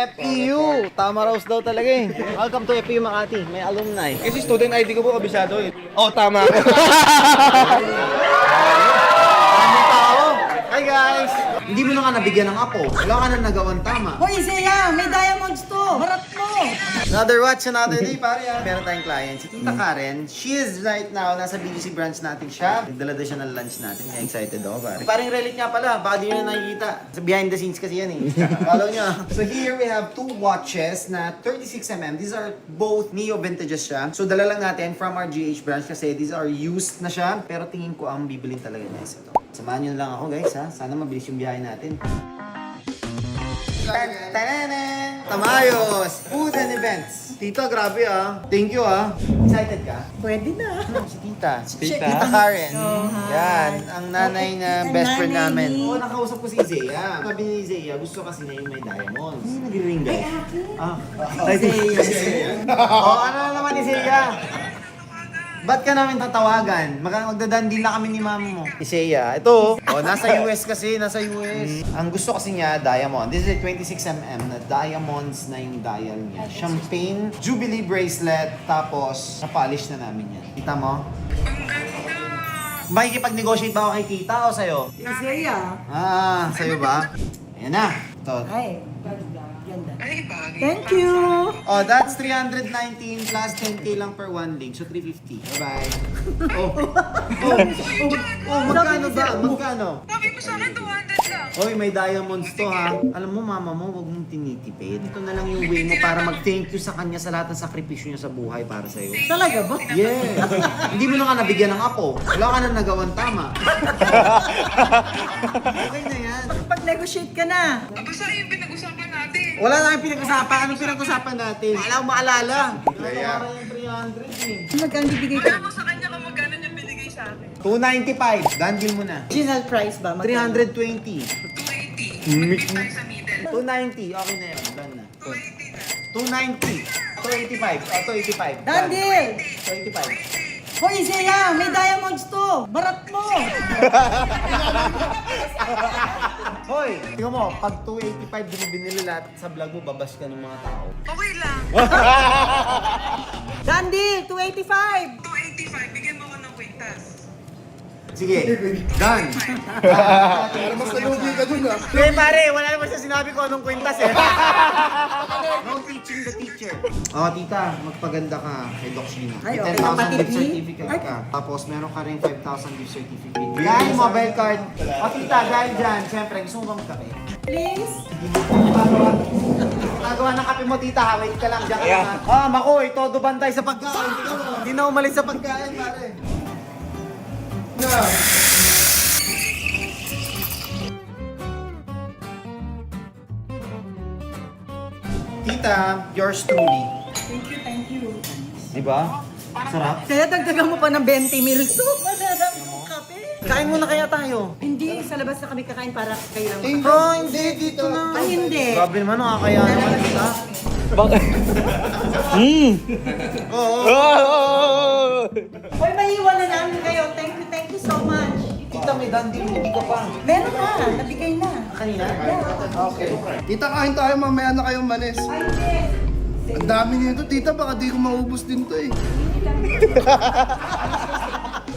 FEU! Tama raw daw talaga eh. Welcome to FEU Makati, may alumni. Kasi student ID ko po kabisado eh. Oh, tama. Daming tao! Hi guys! Hindi mo na nga nabigyan ng apo. Wala ka na nagawang tama. Hoy, Isaiah, may diamonds to. Barat mo. Another watch, another day, pare. Meron tayong client, si Tita Karen. She is right now, nasa BGC branch natin siya. Nagdala daw siya ng lunch natin. Kaya excited ako, pare. Parang relic nga pala, baka di nyo na nakikita. Sa behind the scenes kasi yan eh. Follow nyo. So here we have two watches na 36mm. These are both Neo vintages siya. So dala lang natin from our GH branch kasi these are used na siya. Pero tingin ko ang bibilin talaga niya ito. Samahan nyo lang ako guys ha. Sana mabilis yung biyahe natin. Tan-tanan! Tamayos! Food and events. Tita, grabe ah. Thank you ah. Excited ka? Pwede na. Si Tita. Si Tita. Tita Karen. Oh, hi. Yan. Ang nanay na Ang best friend nanay namin. ni- Oo, nakausap ko si Isaiah. Sabi ni Isaiah, gusto kasi na yung may diamonds. Ano nag-ring guys? Ah. Oh, ano na naman Isaiah? Ba't ka namin tatawagan? Magdadandil na kami ni mama mo. Isaiah, ito. Oh, nasa US kasi, nasa US. Ang gusto kasi niya, diamond. This is a 26mm na diamonds na yung dial niya. Champagne, Jubilee bracelet, tapos na-polish na namin yan. Kita mo? Makikipag-negotiate ba ako kay tita o sa'yo? Isaiah. Ah, sa'yo ba? Ayan na. Ito. Ay, ganda. Thank you. Oh, that's 319 plus 10k lang per one link. So 350. Bye-bye. Oh, magkano ba? Magkano? Sabi mo sa akin, 200 lang. Oy, may diamonds to ha. Alam mo, mama mo, huwag mong tinitipid. Ito na lang yung way mo para mag-thank you sa kanya sa lahat ng sakripisyo niya sa buhay para sa'yo. Talaga ba? Yeah. Hindi mo na nga nabigyan ng apo. Wala ka na nagawang tama. Okay na yan. Pag-negotiate ka na. Basta yung pinag-usapan natin. Wala na kayong pinag-usapan. Anong pinag-usapan natin? Wala akong maalala. Kaya. Yung 300 eh. Magkano bibigay Wala ka? mo sa kanya kung magkano niya binigay sa akin. 295. Dandil mo na. Original price ba? Magkano? 320. 280. Magkano tayo sa middle? 290. Okay na yun. Done na. 280 na. 290. 285. 285. Dandil! 285. Hoy, Isaiah, may diamonds to. Barat mo. Hoy, tingnan mo, pag 285 di mo binili lahat sa vlog mo, babas ka ng mga tao. Okay lang. Dandil, 285. 285. Bigyan mo ko ng kwintas. Sige, done. Pero mas nalugi ka dun ah. Hey pare, wala naman siya sinabi ko anong kwintas eh. No teaching the teacher. Oh, tita, magpaganda ka kay Doc Shina. Ay, May okay. 10,000 Kapatid gift ni? certificate Ay. ka. Tapos meron ka rin 5,000 gift certificate. Dahil mobile card. O tita, dahil dyan, syempre, gusto mo ba magkape? Please. Nagawa ng kape mo, tita, ha? Wait ka lang, dyan ka lang. ha? Ah, makoy, todo bantay sa pagkain. Hindi na umalis sa pagkain, pare. Tita, yours truly. Thank you, thank you. Di ba? Sarap. Kaya dagdagan mo pa ng 20 mil to. Masarap yung kape. Kain muna kaya tayo. Hindi, sa labas na kami kakain para kayo lang. Oh, hindi, dito na. Ay, hindi. Grabe naman, nakakaya naman, tita. Oo. Hoy, maiwan na namin kayo. Thank you so much. Tita, may dandil, hindi ka pa. Meron na, nabigay na. Kanina? Okay. Tita, kain tayo, mamaya na kayong manis. Ay, hindi. Ang dami nito, tita, baka di ko maubos din to eh.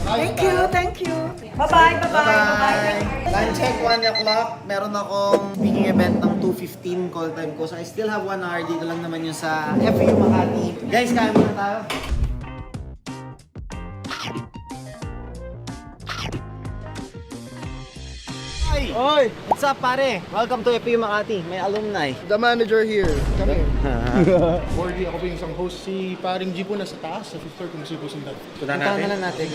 Thank you, thank you. Bye-bye, bye-bye, Bye! bye-bye. Time check, 1 o'clock. Meron akong speaking event ng 2:15 call time ko. So I still have 1 hour. Dito lang naman yun sa FEU Makati. Guys, kain muna tayo. Hi! Oy, What's up, pare? Welcome to FEU Makati. May alumni. the manager here. Come here. Bordy, ako po yung isang host. Si paring G po nasa taas, sa 5th floor, kung gusto po sundan. Punta na lang natin.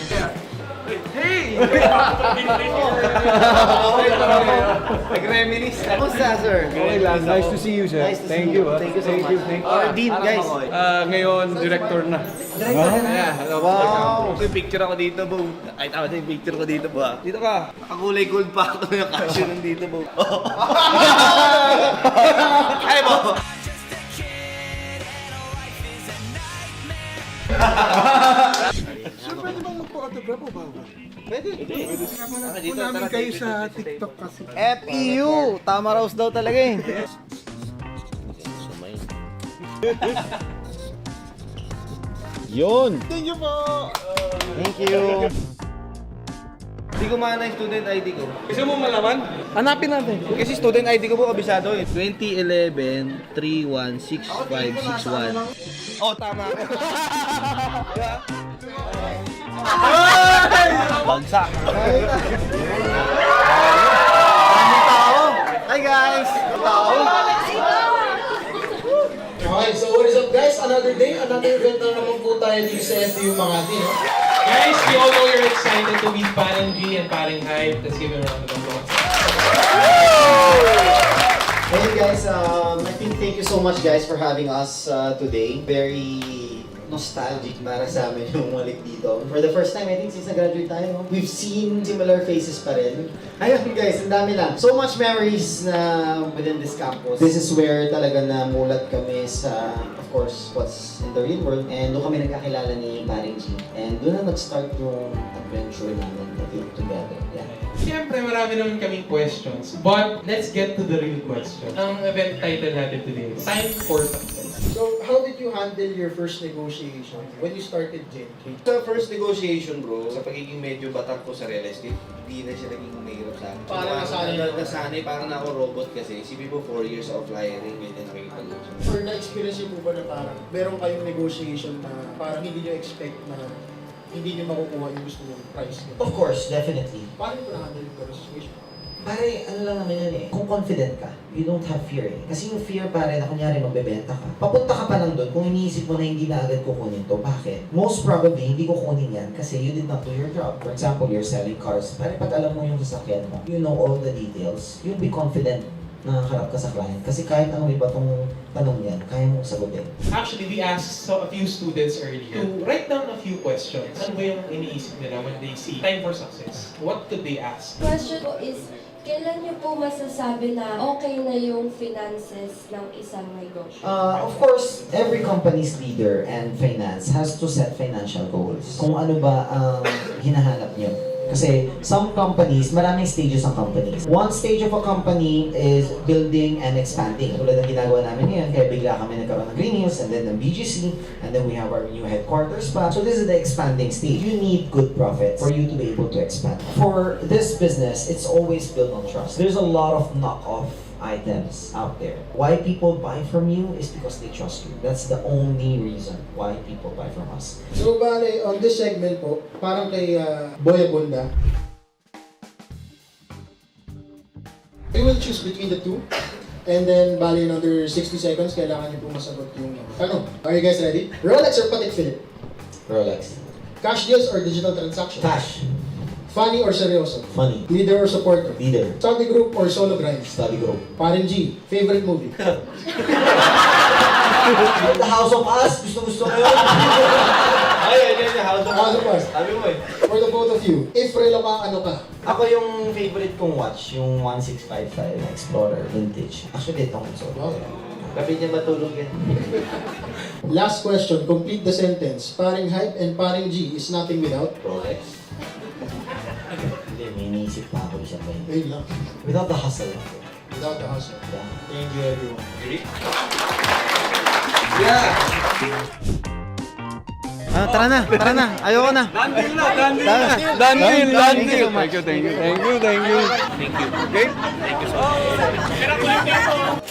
Nag-reminis. Kamusta, sir? Okay lang. Nice to see you, sir. Nice to Thank see you. you. Thank you so much. Dean, guys. Ngayon, director na. Director ka na. Wow. Yung picture ako dito, bo. Nakita ko na yung picture ko dito, ba? Dito ka. Nakakulay gold pa ako yung cashew nandito, bo. Ay, bo. Sir, pwede bang magpa-autograph o ba? Pwede. Po namin kayo sa TikTok kasi. FEU! Tama raw daw talaga eh. Yun! Thank you po! Thank you. Hindi ko maana yung student ID ko. Gusto mo malaman? Hanapin natin. Kasi student ID ko po kabisado eh. 2011 316561. Oh, tama. Bagsak. Daming tao. Hi guys. Tao. Okay, so what is up guys? Another day, another event na naman po tayo dito sa FU Makati. No? Guys, we all know you're excited to meet Parang G and Parang Hype. Let's give them a round of applause. Hey guys, I think thank you so much guys for having us today. Very nostalgic para sa amin yung malik dito. For the first time, I think since nag-graduate tayo, we've seen similar faces pa rin. Ayun guys, ang dami lang. So much memories na within this campus. This is where talaga namulat kami sa, of course, what's in the real world. And doon kami nagkakilala ni Paring G. And doon na nag-start yung adventure namin together. Yeah. Siyempre, marami naman kaming questions. But, let's get to the real question. Ang event title natin today is Time for Success. So, how did you handle your first negotiation when you started JNK? Sa first negotiation bro, sa pagiging medyo batak ko sa real estate, hindi na siya naging mahirap sa akin. Parang nasanay na. Nasanay, parang ako robot kasi. Isipin mo 4 years of hiring, hindi na nakikipag-usap. Or na-experience niyo po ba na parang meron kayong negotiation na parang hindi niyo expect na hindi niyo makukuha yung gusto mong price niyo? Of course, definitely. Paano niyo na-handle yung negotiation? Pare, ano lang naman yan eh. Kung confident ka, you don't have fear eh. Kasi yung fear pare na kunyari magbebenta ka. Papunta ka pa lang doon kung iniisip mo na hindi na agad kukunin to. Bakit? Most probably, hindi kukunin yan kasi you did not do your job. For example, you're selling cars. Pare, pag alam mo yung sasakyan mo, you know all the details, you'll be confident na harap ka sa client. Kasi kahit anong iba tong tanong yan, kaya mong sagutin. Actually, we asked a few students earlier to write down a few questions. Ano ba yung iniisip nila when they see Time for Success? What could they ask? Question ko is, kailan niyo po masasabi na okay na yung finances ng isang negosyo? Of course, every company's leader and finance has to set financial goals. Kung ano ba ang hinahanap nyo. Kasi some companies, maraming stages ang companies. One stage of a company is building and expanding. Tulad ng ginagawa namin ngayon, kaya bigla kami nagkaroon ng Green Hills and then ng BGC and then we have our new headquarters pa. So this is the expanding stage. You need good profits for you to be able to expand. For this business, it's always built on trust. There's a lot of knock-off items out there. Why people buy from you is because they trust you. That's the only reason why people buy from us. So, bale, on this segment po, parang kay Boy Abunda, we will choose between the two. And then, bale, another 60 seconds, kailangan niyo po masagot yung tanong. Are you guys ready? Rolex or Patek Philippe? Rolex. Cash deals or digital transactions? Cash. Funny or seryoso? Funny. Leader or supporter? Leader. Study group or solo grind? Study group. Paring G, favorite movie? The House of Us. Gusto ko yun. Ay, yan yung house of House of Us. Sabi mo eh. For the both of you, if relo ka, ano ka? Ako yung favorite kong watch, yung 1655 Explorer Vintage. Actually, itong so. Wow. Kapit niya matulog yan. Last question, complete the sentence. Paring Hype and Paring G is nothing without? Rolex. Hindi, may iniisip pa ako isa pa yun. Ayun lang. Without the hustle. Without the hustle. Yeah. Thank you everyone. Yeah! Tara na. Ayoko na. Done deal na, done deal Tara. na. Done deal, done Thank you deal. so much. Thank you. Okay? Thank you so much.